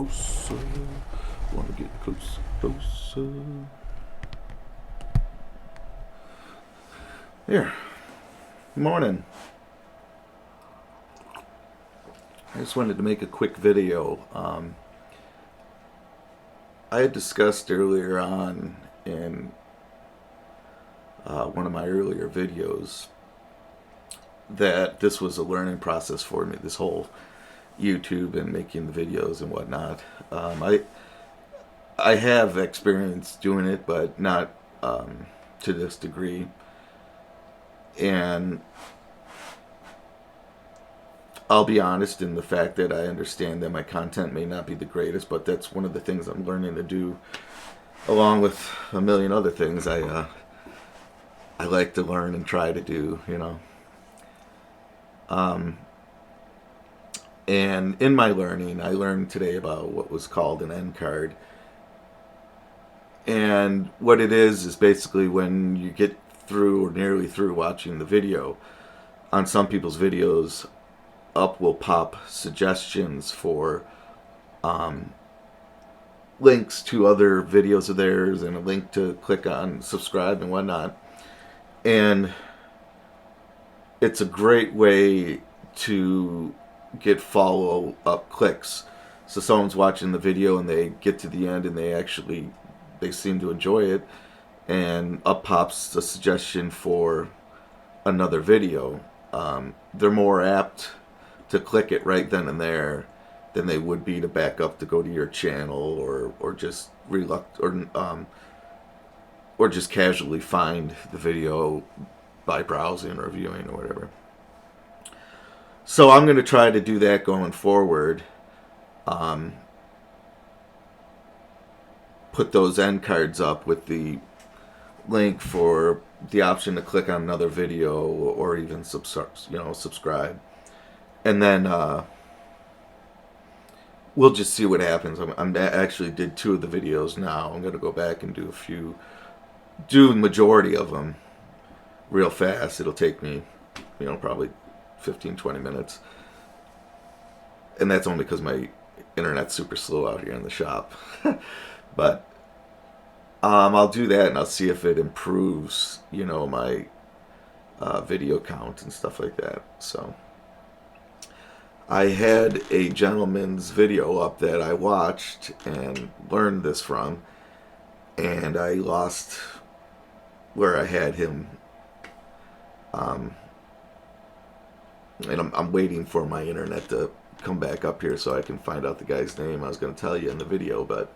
closer. Wanna get closer, closer. Here. Morning. I just wanted to make a quick video. I had discussed earlier on in one of my earlier videos that this was a learning process for me, this whole YouTube and making the videos and whatnot. I have experience doing it, but not to this degree. And I'll be honest in the fact that I understand that my content may not be the greatest, but that's one of the things I'm learning to do, along with a million other things I like to learn and try to do, you know. And in my learning, I learned today about what was called an end card. And what it is basically when you get through or nearly through watching the video, on some people's videos, up will pop suggestions for links to other videos of theirs and a link to click on subscribe and whatnot. And it's a great way to get follow up clicks. So someone's watching the video and they get to the end and they seem to enjoy it, and up pops a suggestion for another video. They're more apt to click it right then and there than they would be to back up to go to your channel or just or just casually find the video by browsing or viewing or whatever. So I'm going to try to do that going forward. Put those end cards up with the link for the option to click on another video or even subscribe. And then we'll just see what happens. I actually did 2 of the videos now. I'm going to go back and do the majority of them real fast. It'll take me, probably 15-20 minutes. And that's only because my internet's super slow out here in the shop. But I'll do that and I'll see if it improves, my video count and stuff like that. So I had a gentleman's video up that I watched and learned this from, and I lost where I had him. And I'm waiting for my internet to come back up here so I can find out the guy's name. I was going to tell you in the video, but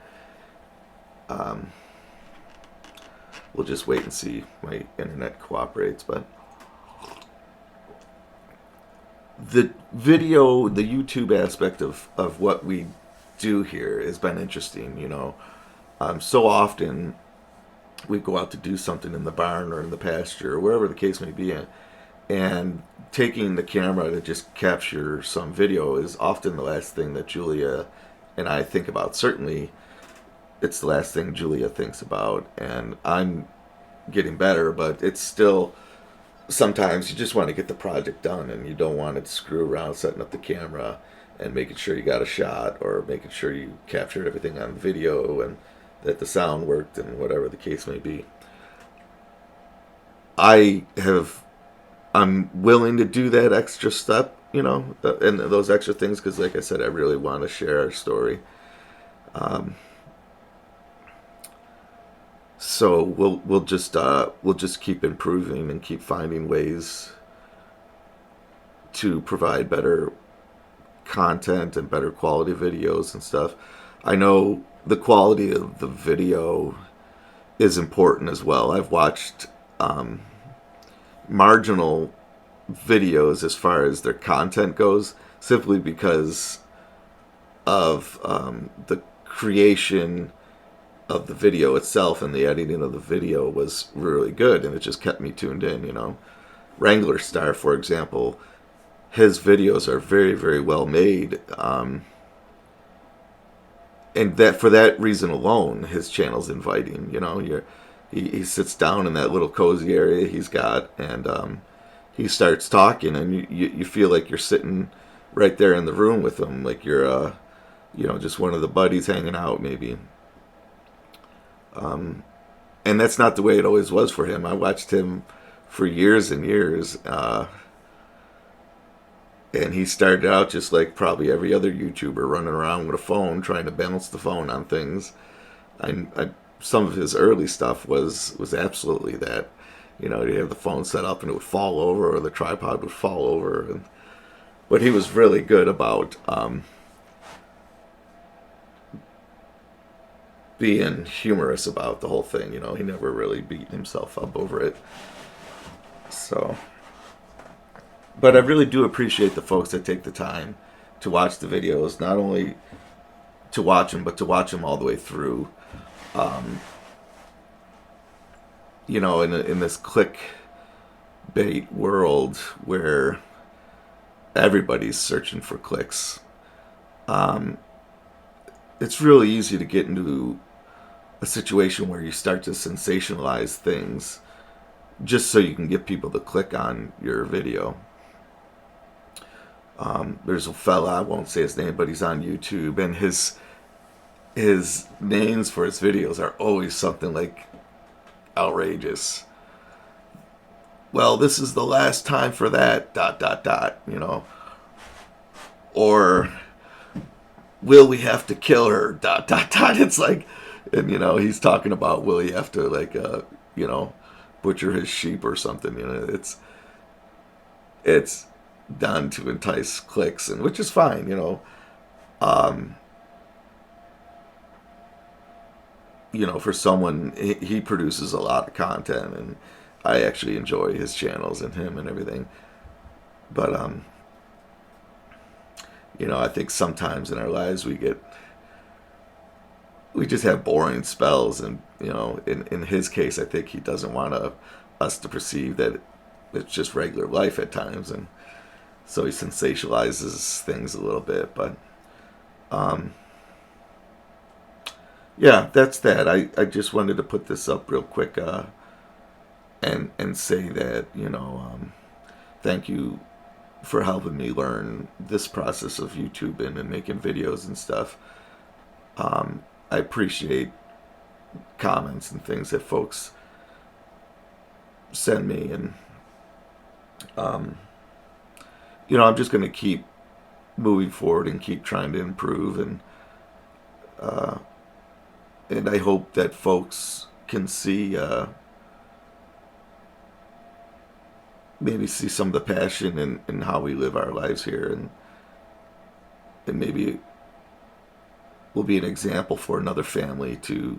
we'll just wait and see if my internet cooperates. But the video, the YouTube aspect of what we do here has been interesting, so often we go out to do something in the barn or in the pasture or wherever the case may be, and taking the camera to just capture some video is often the last thing that Julia and I think about. Certainly it's the last thing Julia thinks about, and I'm getting better, but it's still, sometimes you just want to get the project done and you don't want to screw around setting up the camera and making sure you got a shot or making sure you captured everything on video and that the sound worked and whatever the case may be. I'm willing to do that extra step, and those extra things, because like I said, I really want to share our story. So we'll just keep improving and keep finding ways to provide better content and better quality videos and stuff. I know the quality of the video is important as well. I've watched marginal videos as far as their content goes, simply because of the creation of the video itself, and the editing of the video was really good, and it just kept me tuned in. Wrangler Star, for example, his videos are very, very well made, and that for that reason alone, his channel's inviting. He sits down in that little cozy area he's got, and he starts talking, and you feel like you're sitting right there in the room with him, like you're just one of the buddies hanging out, maybe. And that's not the way it always was for him. I watched him for years and years, and he started out just like probably every other YouTuber, running around with a phone, trying to balance the phone on things. Some of his early stuff was absolutely that. You have the phone set up and it would fall over, or the tripod would fall over. But he was really good about being humorous about the whole thing. He never really beat himself up over it. So, but I really do appreciate the folks that take the time to watch the videos, not only to watch them, but to watch them all the way through. In this clickbait world where everybody's searching for clicks, it's really easy to get into a situation where you start to sensationalize things just so you can get people to click on your video. There's a fella, I won't say his name, but he's on YouTube, and his names for his videos are always something like outrageous. Well, this is the last time for that ... or will we have to kill her ... It's like, and he's talking about, will he have to like butcher his sheep or something. It's done to entice clicks, and which is fine. For someone, he produces a lot of content, and I actually enjoy his channels and him and everything. But I think sometimes in our lives we just have boring spells, and in his case, I think he doesn't want us to perceive that it's just regular life at times, and so he sensationalizes things a little bit. But yeah, that's that. I just wanted to put this up real quick, and say that thank you for helping me learn this process of YouTubing and making videos and stuff. I appreciate comments and things that folks send me, and I'm just going to keep moving forward and keep trying to improve, and I hope that folks can see maybe see some of the passion in how we live our lives here, and maybe will be an example for another family to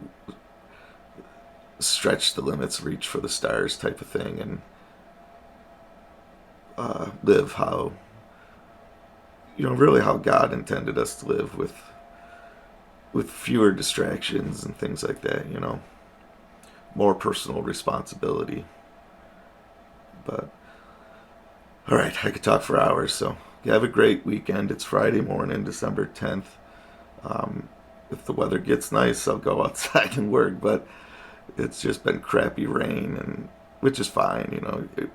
stretch the limits, reach for the stars type of thing, and live how really how God intended us to live, with fewer distractions and things like that. More personal responsibility. But all right, I could talk for hours, so have a great weekend. It's Friday morning, December 10th. If the weather gets nice, I'll go outside and work, but it's just been crappy rain, and which is fine.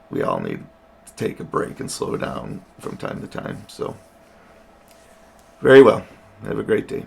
We all need to take a break and slow down from time to time. So, very well. Have a great day.